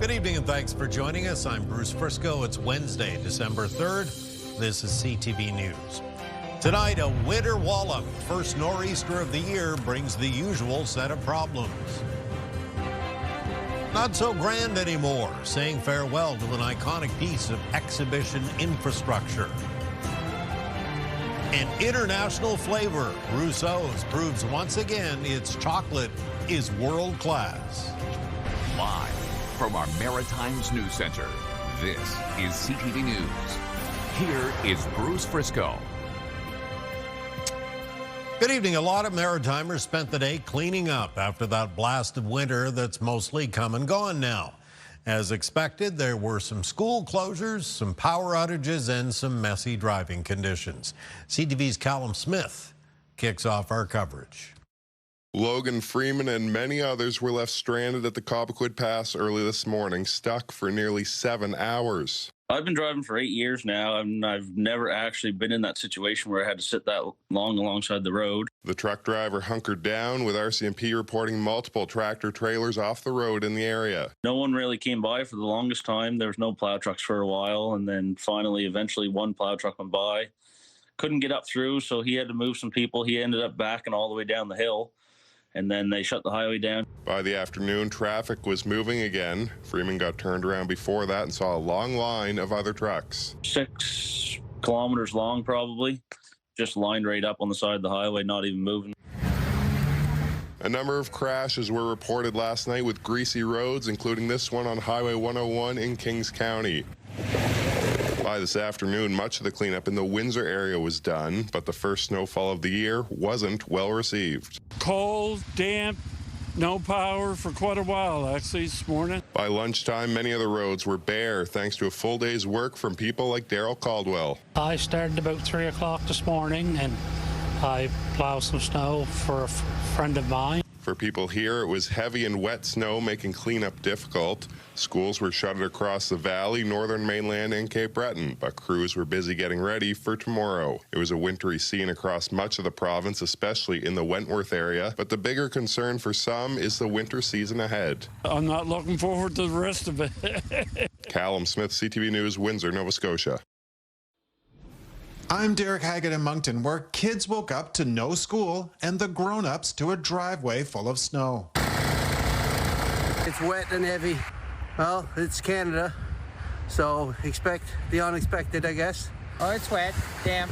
Good evening and thanks for joining us. I'm Bruce Frisco. It's Wednesday, December 3rd. This is CTV News. Tonight, a winter wallop. First nor'easter of the year brings the usual set of problems. Not so grand anymore, saying farewell to an iconic piece of exhibition infrastructure. An international flavor, Rousseau's, proves once again its chocolate is world class. Live from our Maritimes News Center, this is CTV News. Here is Bruce Frisco. Good evening. A lot of Maritimers spent the day cleaning up after that blast of winter that's mostly come and gone now. As expected, there were some school closures, some power outages, and some messy driving conditions. CTV's Callum Smith kicks off our coverage. Logan Freeman and many others were left stranded at the Cobequid Pass early this morning, stuck for nearly 7 hours. I've been driving for 8 years now, and I've never actually been in that situation where I had to sit that long alongside the road. The truck driver hunkered down, with RCMP reporting multiple tractor trailers off the road in the area. No one really came by for the longest time. There was no plow trucks for a while, and then eventually one plow truck went by. Couldn't get up through, so he had to move some people. He ended up backing all the way down the hill, and then they shut the highway down. By the afternoon, traffic was moving again. Freeman got turned around before that and saw a long line of other trucks. 6 kilometers long, probably. Just lined right up on the side of the highway, not even moving. A number of crashes were reported last night with greasy roads, including this one on Highway 101 in Kings County. By this afternoon, much of the cleanup in the Windsor area was done, but the first snowfall of the year wasn't well received. Cold, damp, no power for quite a while, actually, this morning. By lunchtime, many of the roads were bare, thanks to a full day's work from people like Daryl Caldwell. I started about 3 o'clock this morning, and I plowed some snow for a friend of mine. For people here, it was heavy and wet snow, making cleanup difficult. Schools were shuttered across the valley, northern mainland, and Cape Breton, but crews were busy getting ready for tomorrow. It was a wintry scene across much of the province, especially in the Wentworth area, but the bigger concern for some is the winter season ahead. I'm not looking forward to the rest of it. Callum Smith, CTV News, Windsor, Nova Scotia. I'm Derek Haggett in Moncton, where kids woke up to no school and the grown-ups to a driveway full of snow. It's wet and heavy. Well, it's Canada, so expect the unexpected, I guess. Oh, it's wet, damp.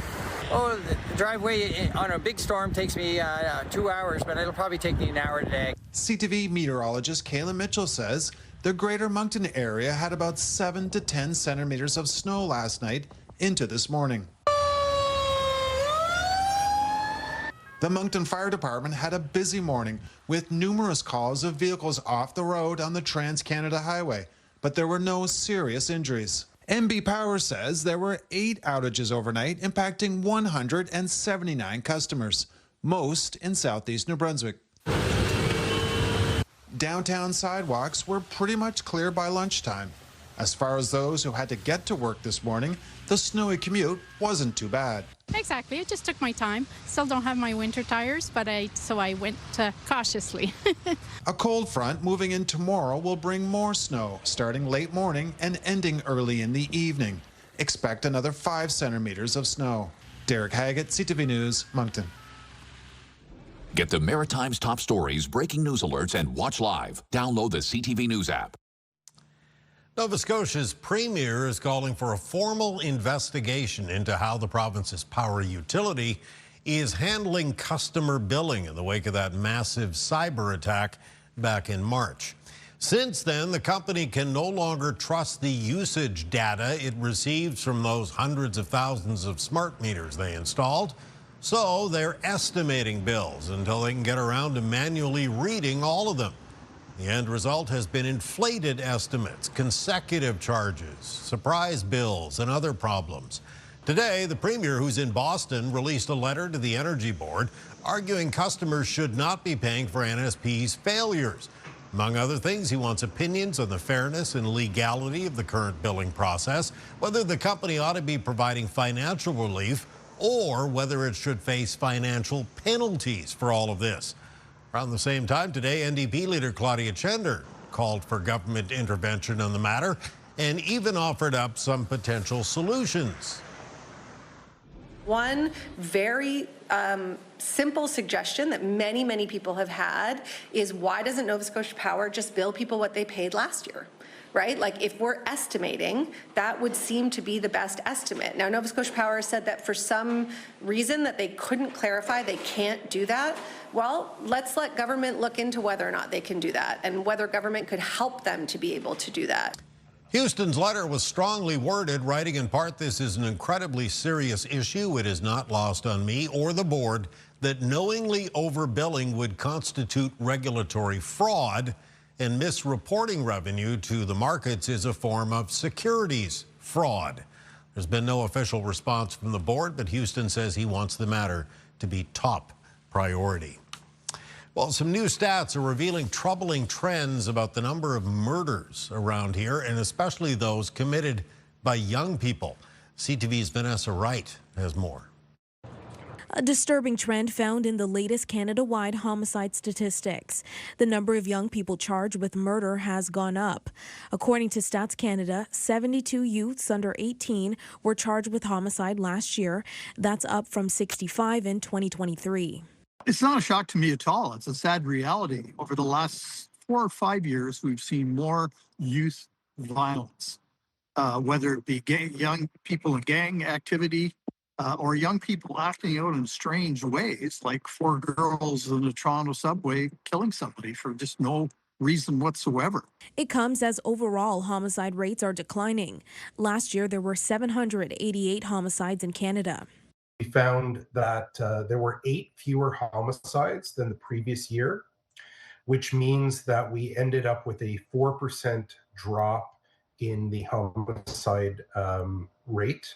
Oh, the driveway on a big storm takes me 2 hours, but it'll probably take me an hour today. CTV meteorologist Kayla Mitchell says the greater Moncton area had about 7 to 10 centimeters of snow last night into this morning. The Moncton Fire Department had a busy morning with numerous calls of vehicles off the road on the Trans-Canada Highway, but there were no serious injuries. MB Power says there were 8 outages overnight, impacting 179 customers, most in southeast New Brunswick. Downtown sidewalks were pretty much clear by lunchtime. As far as those who had to get to work this morning, the snowy commute wasn't too bad. Exactly. I just took my time. Still don't have my winter tires, but so I went cautiously. A cold front moving in tomorrow will bring more snow, starting late morning and ending early in the evening. Expect another 5 centimeters of snow. Derek Haggett, CTV News, Moncton. Get the Maritimes top stories, breaking news alerts, and watch live. Download the CTV News app. Nova Scotia's premier is calling for a formal investigation into how the province's power utility is handling customer billing in the wake of that massive cyber attack back in March. Since then, the company can no longer trust the usage data it receives from those hundreds of thousands of smart meters they installed. So they're estimating bills until they can get around to manually reading all of them. The end result has been inflated estimates, consecutive charges, surprise bills, and other problems. Today, the premier, who's in Boston, released a letter to the Energy Board arguing customers should not be paying for NSP's failures. Among other things, he wants opinions on the fairness and legality of the current billing process, whether the company ought to be providing financial relief or whether it should face financial penalties for all of this. Around the same time today, NDP leader Claudia Chender called for government intervention on the matter and even offered up some potential solutions. One very simple suggestion that many people have had is, why doesn't Nova Scotia Power just bill people what they paid last year? Right? Like, if we're estimating, that would seem to be the best estimate. Now, Nova Scotia Power said that for some reason that they couldn't clarify, they can't do that. Well, let's let government look into whether or not they can do that and whether government could help them to be able to do that. Houston's letter was strongly worded, writing in part, "This is an incredibly serious issue. It is not lost on me or the board that knowingly overbilling would constitute regulatory fraud, and misreporting revenue to the markets is a form of securities fraud." There's been no official response from the board, but Houston says he wants the matter to be top priority. Well, some new stats are revealing troubling trends about the number of murders around here, and especially those committed by young people. CTV's Vanessa Wright has more. A disturbing trend found in the latest Canada-wide homicide statistics. The number of young people charged with murder has gone up. According to Stats Canada, 72 youths under 18 were charged with homicide last year. That's up from 65 in 2023. It's not a shock to me at all. It's a sad reality. Over the last 4 or 5 years, we've seen more youth violence, whether it be young people in gang activity, or young people acting out in strange ways, like 4 girls in the Toronto subway killing somebody for just no reason whatsoever. It comes as overall homicide rates are declining. Last year, there were 788 homicides in Canada. We found that there were 8 fewer homicides than the previous year, which means that we ended up with a 4% drop in the homicide rate.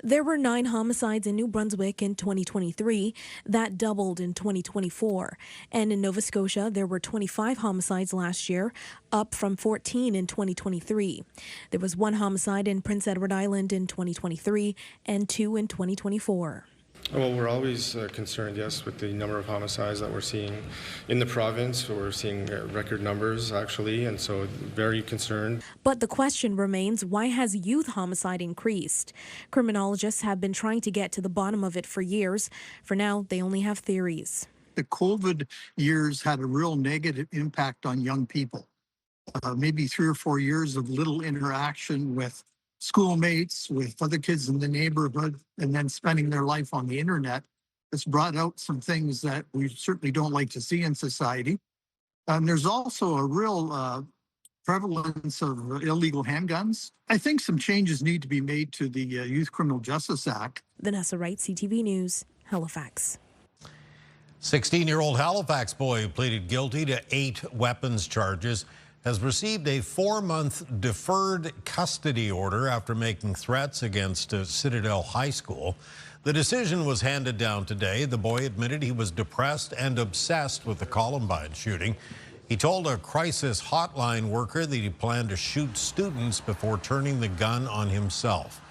There were 9 homicides in New Brunswick in 2023. That doubled in 2024. And in Nova Scotia, there were 25 homicides last year, up from 14 in 2023. There was 1 homicide in Prince Edward Island in 2023 and 2 in 2024. Well, we're always concerned, yes, with the number of homicides that we're seeing in the province. We're seeing record numbers, actually, and so very concerned. But the question remains, why has youth homicide increased? Criminologists have been trying to get to the bottom of it for years. For now, they only have theories. The COVID years had a real negative impact on young people. Maybe 3 or 4 years of little interaction with schoolmates, with other kids in the neighborhood, and then spending their life on the internet. It's brought out some things that we certainly don't like to see in society. And there's also a real prevalence of illegal handguns. I think some changes need to be made to the Youth Criminal Justice Act. Vanessa Wright, CTV News, Halifax. 16-year-old Halifax boy who pleaded guilty to 8 weapons charges has received a 4-month deferred custody order after making threats against Citadel High School. The decision was handed down today. The boy admitted he was depressed and obsessed with the Columbine shooting. He told a crisis hotline worker that he planned to shoot students before turning the gun on himself.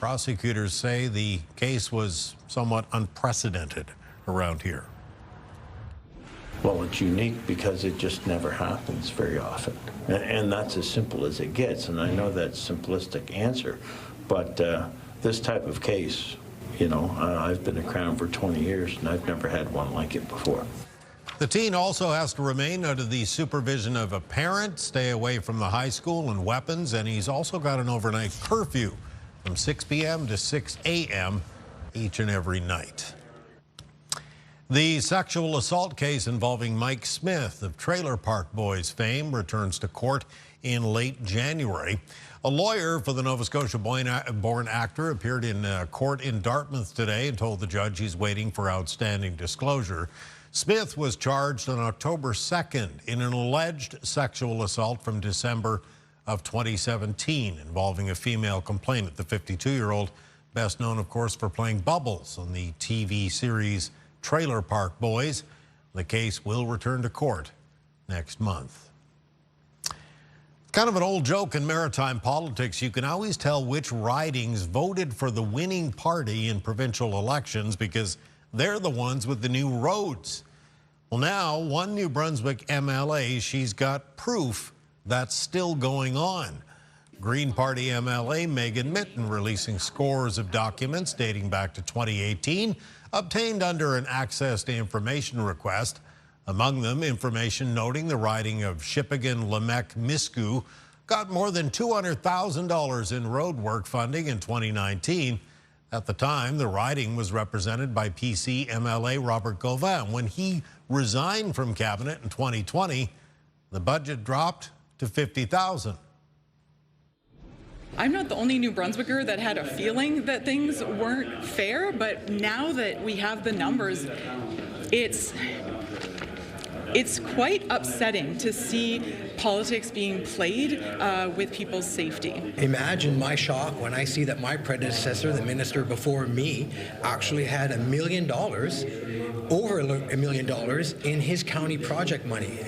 Prosecutors say the case was somewhat unprecedented around here. Well, it's unique because it just never happens very often. And that's as simple as it gets. And I know that's a simplistic answer, but this type of case, you know, I've been at Crown for 20 years and I've never had one like it before. The teen also has to remain under the supervision of a parent, stay away from the high school and weapons, and he's also got an overnight curfew from 6 p.m. to 6 a.m. each and every night. The sexual assault case involving Mike Smith of Trailer Park Boys fame returns to court in late January. A lawyer for the Nova Scotia-born actor appeared in court in Dartmouth today and told the judge he's waiting for outstanding disclosure. Smith was charged on October 2nd in an alleged sexual assault from December of 2017 involving a female complainant. The 52-year-old, best known, of course, for playing Bubbles on the TV series Trailer Park Boys. The case will return to court next month. Kind of an old joke in maritime politics. You can always tell which ridings voted for the winning party in provincial elections because they're the ones with the new roads. Well, now, one New Brunswick MLA, she's got proof that's still going on. Green Party MLA Megan Mitten releasing scores of documents dating back to 2018, obtained under an access to information request. Among them, information noting the riding of Shippagan-Lamec-Miscou got more than $200,000 in road work funding in 2019. At the time, the riding was represented by PC MLA Robert Gauvin. When he resigned from cabinet in 2020, the budget dropped to $50,000. I'm not the only New Brunswicker that had a feeling that things weren't fair, but now that we have the numbers, it's quite upsetting to see politics being played with people's safety. Imagine my shock when I see that my predecessor, the minister before me, actually had $1 million, over $1 million in his county project money.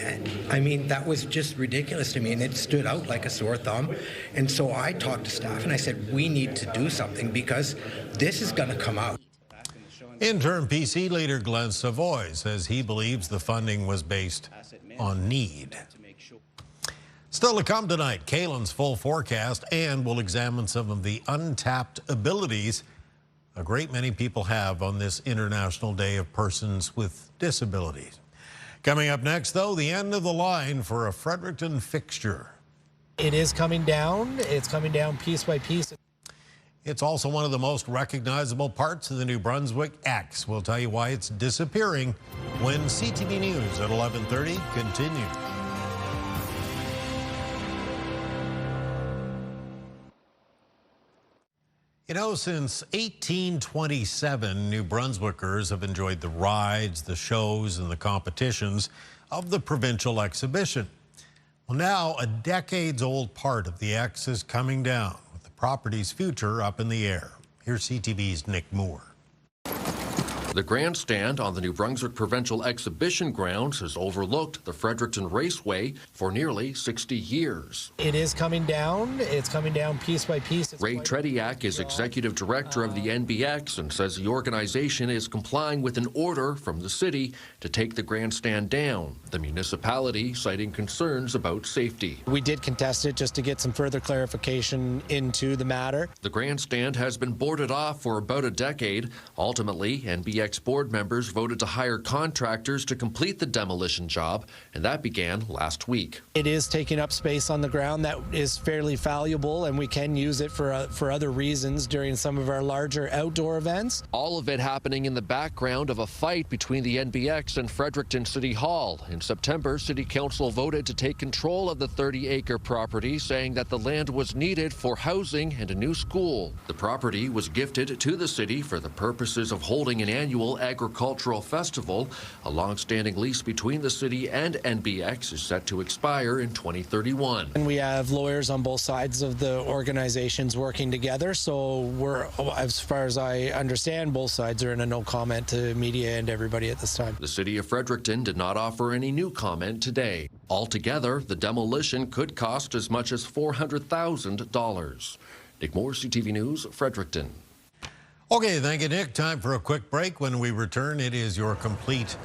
I mean, that was just ridiculous to me, and it stood out like a sore thumb. And so I talked to staff and I said, we need to do something because this is going to come out. Interim PC leader Glenn Savoy says he believes the funding was based on need. Still to come tonight, Kaylin's full forecast, and we'll examine some of the untapped abilities a great many people have on this International Day of Persons with Disabilities. Coming up next, though, the end of the line for a Fredericton fixture. It is coming down. It's coming down piece by piece. It's also one of the most recognizable parts of the New Brunswick X. We'll tell you why it's disappearing when CTV News at 11:30 continues. You know, since 1827, New Brunswickers have enjoyed the rides, the shows, and the competitions of the provincial exhibition. Well, now a decades-old part of the X is coming down, with the property's future up in the air. Here's CTV's Nick Moore. The Grandstand on the New Brunswick Provincial Exhibition Grounds has overlooked the Fredericton Raceway for nearly 60 years. It is coming down. It's coming down piece by piece. Ray Tretiak is executive director of the NBX and says the organization is complying with an order from the city to take the grandstand down, the municipality citing concerns about safety. We did contest it just to get some further clarification into the matter. The grandstand has been boarded off for about a decade. Ultimately, NBX board members voted to hire contractors to complete the demolition job, and that began last week. It is taking up space on the ground that is fairly valuable, and we can use it for other reasons during some of our larger outdoor events. All of it happening in the background of a fight between the NBX and Fredericton City Hall. In September, City Council voted to take control of the 30-acre property, saying that the land was needed for housing and a new school. The property was gifted to the city for the purposes of holding an annual agricultural festival. A long-standing lease between the city and NBX is set to expire in 2031. And we have lawyers on both sides of the organizations working together, so we're, as far as I understand, both sides are in a no comment to media and everybody at this time. The city of Fredericton did not offer any new comment today. Altogether, the demolition could cost as much as $400,000. Nick Moore, CTV News, Fredericton. Okay, thank you, Nick. Time for a quick break. When we return, it is your complete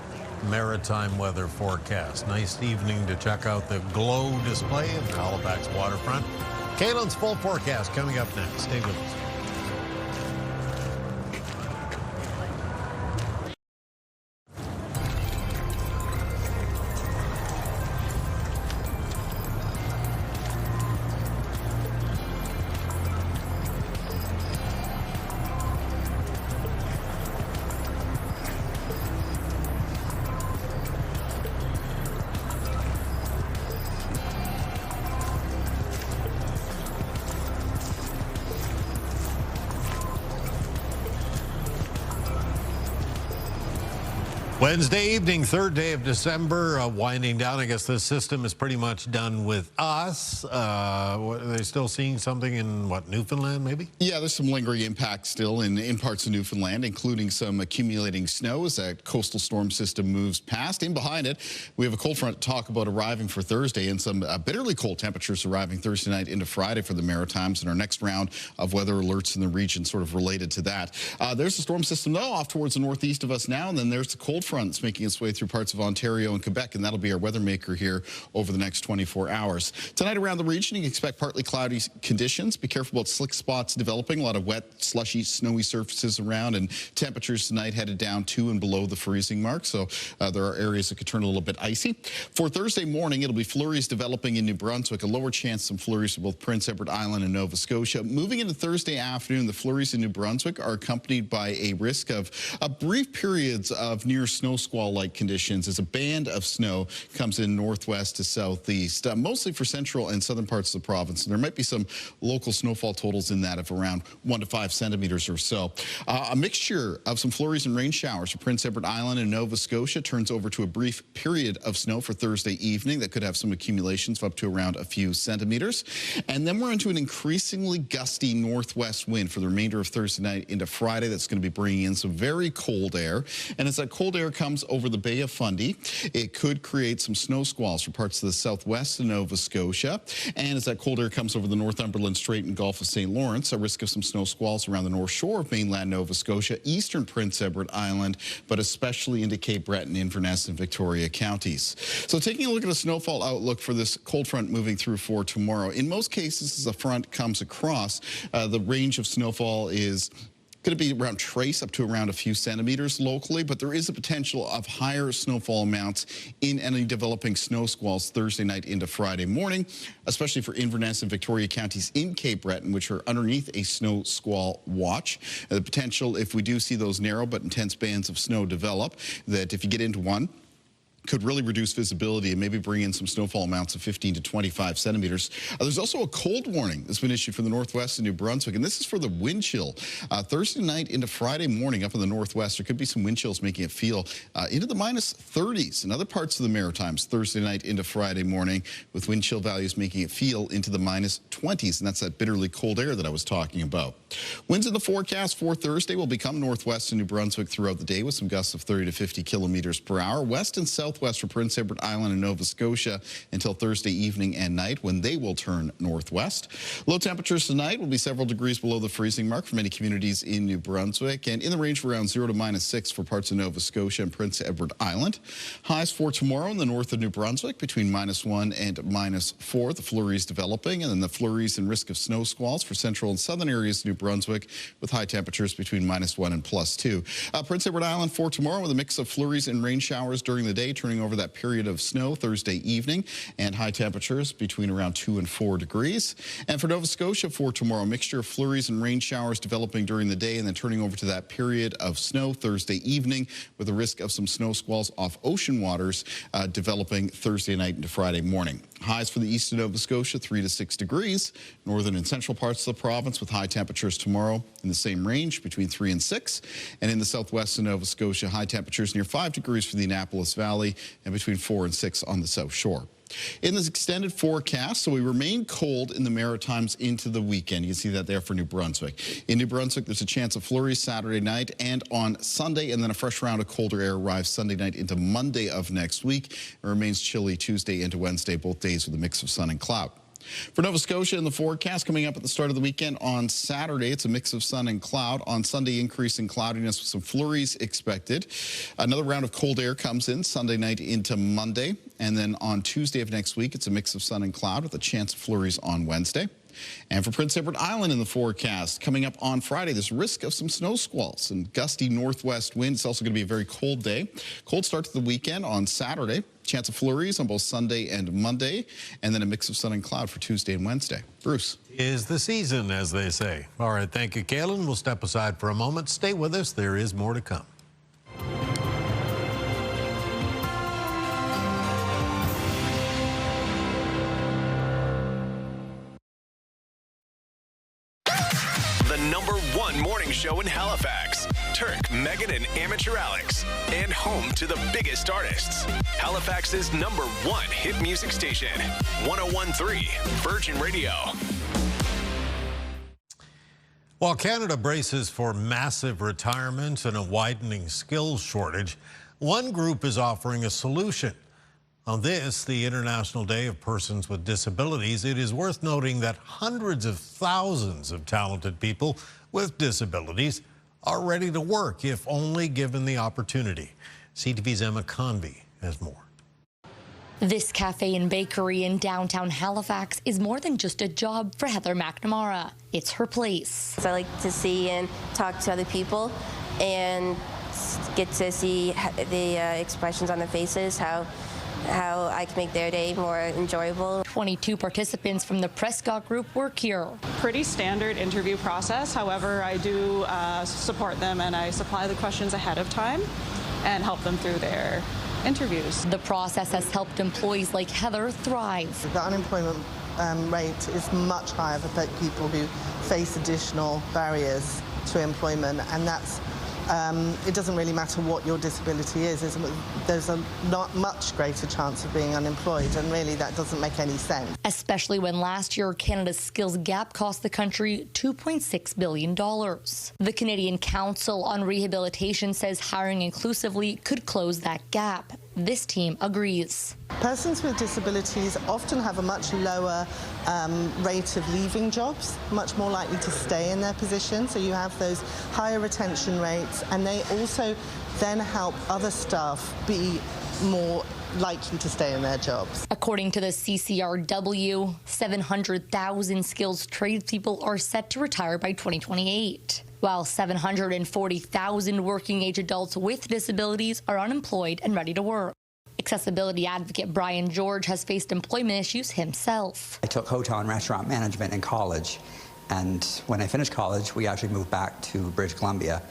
maritime weather forecast. Nice evening to check out the glow display at the Halifax waterfront. Kaylin's full forecast coming up next. Stay with us. Wednesday evening, third day of December, winding down. I guess this system is pretty much done with us. Are they still seeing something in, what, Newfoundland maybe? Yeah, there's some lingering impact still in parts of Newfoundland, including some accumulating snow as that coastal storm system moves past. In behind it, we have a cold front to talk about arriving for Thursday, and some bitterly cold temperatures arriving Thursday night into Friday for the Maritimes, and our next round of weather alerts in the region sort of related to that. There's the storm system, though, off towards the northeast of us now, and then there's the cold front front that's making its way through parts of Ontario and Quebec, and that'll be our weather maker here over the next 24 hours. Tonight around the region, you can expect partly cloudy conditions. Be careful about slick spots developing. A lot of wet, slushy, snowy surfaces around, and temperatures tonight headed down to and below the freezing mark. So there are areas that could turn a little bit icy. For Thursday morning, it'll be flurries developing in New Brunswick. A lower chance of some flurries for both Prince Edward Island and Nova Scotia. Moving into Thursday afternoon, the flurries in New Brunswick are accompanied by a risk of brief periods of near snow squall-like conditions as a band of snow comes in northwest to southeast, mostly for central and southern parts of the province. And there might be some local snowfall totals in that of around 1 to 5 centimeters or so. A mixture of some flurries and rain showers for Prince Edward Island and Nova Scotia turns over to a brief period of snow for Thursday evening that could have some accumulations of up to around a few centimeters. And then we're into an increasingly gusty northwest wind for the remainder of Thursday night into Friday. That's going to be bringing in some very cold air. And as that cold air comes over the Bay of Fundy, it could create some snow squalls for parts of the southwest of Nova Scotia. And as that cold air comes over the Northumberland Strait and Gulf of St. Lawrence, a risk of some snow squalls around the north shore of mainland Nova Scotia, eastern Prince Edward Island, but especially into Cape Breton, Inverness, and Victoria counties. So taking a look at the snowfall outlook for this cold front moving through for tomorrow. In most cases, as the front comes across, the range of snowfall is going to be around trace up to around a few centimeters locally, but there is a potential of higher snowfall amounts in any developing snow squalls Thursday night into Friday morning, especially for Inverness and Victoria counties in Cape Breton, which are underneath a snow squall watch. The potential, if we do see those narrow but intense bands of snow develop, that if you get into one, could really reduce visibility and maybe bring in some snowfall amounts of 15 to 25 centimeters. There's also a cold warning that's been issued for the northwest of New Brunswick, and this is for the wind chill. Thursday night into Friday morning up in the northwest, there could be some wind chills making it feel into the minus 30s in other parts of the Maritimes Thursday night into Friday morning, with wind chill values making it feel into the minus 20s, and that's that bitterly cold air that I was talking about. Winds in the forecast for Thursday will become northwest in New Brunswick throughout the day with some gusts of 30 to 50 kilometers per hour. West and southwest for Prince Edward Island and Nova Scotia until Thursday evening and night, when they will turn northwest. Low temperatures tonight will be several degrees below the freezing mark for many communities in New Brunswick, and in the range of around 0 to minus 6 for parts of Nova Scotia and Prince Edward Island. Highs for tomorrow in the north of New Brunswick between minus 1 and minus 4. The flurries developing, and then the flurries and risk of snow squalls for central and southern areas of New Brunswick with high temperatures between minus 1 and plus 2. Prince Edward Island for tomorrow with a mix of flurries and rain showers during the day, turning over that period of snow Thursday evening, and high temperatures between around 2 and 4 degrees. And for Nova Scotia for tomorrow, a mixture of flurries and rain showers developing during the day and then turning over to that period of snow Thursday evening with a risk of some snow squalls off ocean waters developing Thursday night into Friday morning. Highs for the east of Nova Scotia, 3 to 6 degrees. Northern and central parts of the province with high temperatures tomorrow in the same range between 3 and 6. And in the southwest of Nova Scotia, high temperatures near 5 degrees for the Annapolis Valley and between 4 and 6 on the south shore. In this extended forecast, so we remain cold in the Maritimes into the weekend. You can see that there for New Brunswick. In New Brunswick, there's a chance of flurries Saturday night and on Sunday, and then a fresh round of colder air arrives Sunday night into Monday of next week. It remains chilly Tuesday into Wednesday, both days with a mix of sun and cloud. For Nova Scotia, in the forecast coming up at the start of the weekend on Saturday, it's a mix of sun and cloud. On Sunday, increase in cloudiness with some flurries expected. Another round of cold air comes in Sunday night into Monday. And then on Tuesday of next week, it's a mix of sun and cloud with a chance of flurries on Wednesday. And for Prince Edward Island in the forecast, coming up on Friday, there's risk of some snow squalls and gusty northwest winds. It's also going to be a very cold day. Cold start to the weekend on Saturday. Chance of flurries on both Sunday and Monday, and then a mix of sun and cloud for Tuesday and Wednesday. Bruce. Is the season, as they say. All right, thank you, Kalen. We'll step aside for a moment. Stay with us. There is more to come. The #1 morning show in Halifax. Turk, Megan, and Amateur Alex. And home to the biggest artists. Halifax's #1 hit music station. 101.3 Virgin Radio. While Canada braces for massive retirements and a widening skills shortage, one group is offering a solution. On this, the International Day of Persons with Disabilities, it is worth noting that hundreds of thousands of talented people with disabilities are ready to work if only given the opportunity. CTV's Emma Convey has more. This cafe and bakery in downtown Halifax is more than just a job for Heather McNamara. It's her place. I like to see and talk to other people and get to see the expressions on their faces, how I can make their day more enjoyable. 22 participants from the Prescott group work here. Pretty standard interview process. However, I do support them and I supply the questions ahead of time and help them through their interviews. The process has helped employees like Heather thrive. The unemployment rate is much higher for people who face additional barriers to employment, and that's it doesn't really matter what your disability is. There's a not much greater chance of being unemployed, and really that doesn't make any sense. Especially when last year Canada's skills gap cost the country $2.6 billion. The Canadian Council on Rehabilitation says hiring inclusively could close that gap. This team agrees. Persons with disabilities often have a much lower rate of leaving jobs, much more likely to stay in their position, so you have those higher retention rates, and they also then help other staff be more likely to stay in their jobs. According to the CCRW, 700,000 skills tradespeople are set to retire by 2028, while 740,000 working-age adults with disabilities are unemployed and ready to work. Accessibility advocate Brian George has faced employment issues himself. I took hotel and restaurant management in college, and when I finished college, we actually moved back to British Columbia.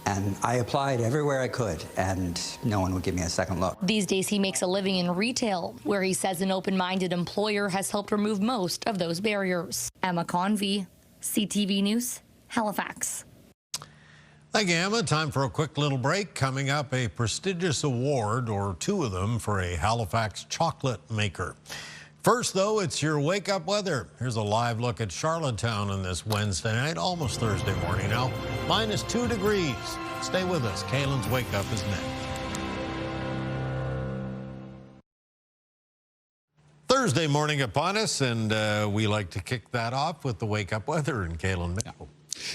And I applied everywhere I could, and no one would give me a second look. These days, he makes a living in retail, where he says an open-minded employer has helped remove most of those barriers. Emma Convey, CTV News, Halifax. Thank you, Emma. Time for a quick little break. Coming up, a prestigious award, or two of them, for a Halifax chocolate maker. First, though, it's your wake-up weather. Here's a live look at Charlottetown on this Wednesday night, almost Thursday morning now. -2 degrees. Stay with us. Kaylin's Wake Up is next. Thursday morning upon us, and we like to kick that off with the wake-up weather in Kaylin.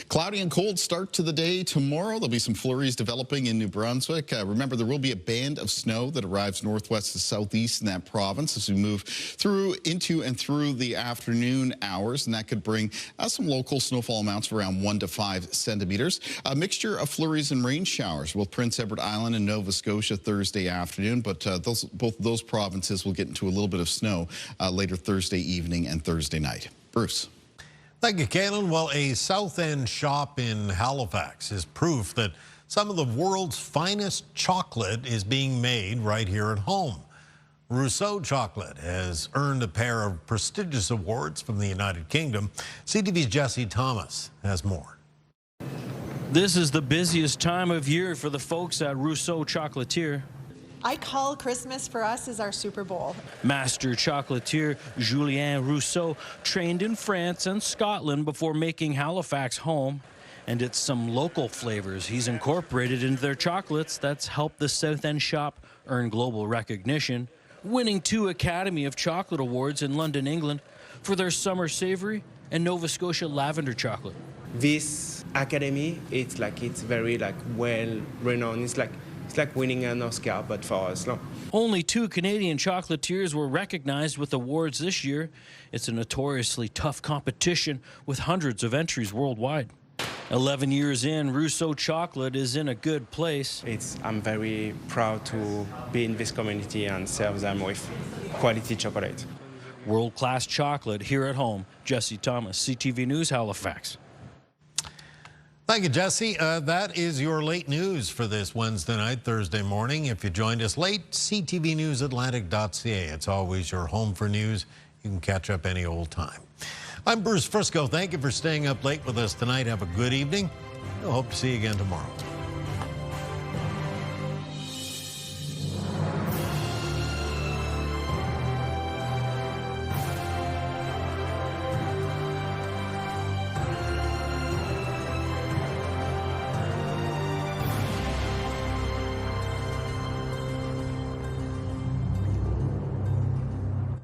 Cloudy and cold start to the day tomorrow. There'll be some flurries developing in New Brunswick. Remember, there will be a band of snow that arrives northwest to southeast in that province as we move through and through the afternoon hours, and that could bring some local snowfall amounts of around 1 to 5 centimeters. A mixture of flurries and rain showers with Prince Edward Island and Nova Scotia Thursday afternoon, but both of those provinces will get into a little bit of snow later Thursday evening and Thursday night. Bruce. Thank you, Kaylin. Well, a South End shop in Halifax is proof that some of the world's finest chocolate is being made right here at home. Rousseau Chocolate has earned a pair of prestigious awards from the United Kingdom. CTV's Jesse Thomas has more. This is the busiest time of year for the folks at Rousseau Chocolatier. I call Christmas for us is our Super Bowl. Master chocolatier Julien Rousseau trained in France and Scotland before making Halifax home. And it's some local flavors he's incorporated into their chocolates that's helped the South End shop earn global recognition, winning 2 Academy of Chocolate Awards in London, England for their summer savory and Nova Scotia lavender chocolate. This academy, it's very well renowned. It's like winning an Oscar, but for us. No. Only 2 Canadian chocolatiers were recognized with awards this year. It's a notoriously tough competition with hundreds of entries worldwide. 11 years in, Rousseau Chocolate is in a good place. I'm very proud to be in this community and serve them with quality chocolate. World-class chocolate here at home. Jesse Thomas, CTV News, Halifax. Thank you, Jesse. That is your late news for this Wednesday night, Thursday morning. If you joined us late, ctvnewsatlantic.ca. It's always your home for news. You can catch up any old time. I'm Bruce Frisco. Thank you for staying up late with us tonight. Have a good evening. We'll hope to see you again tomorrow.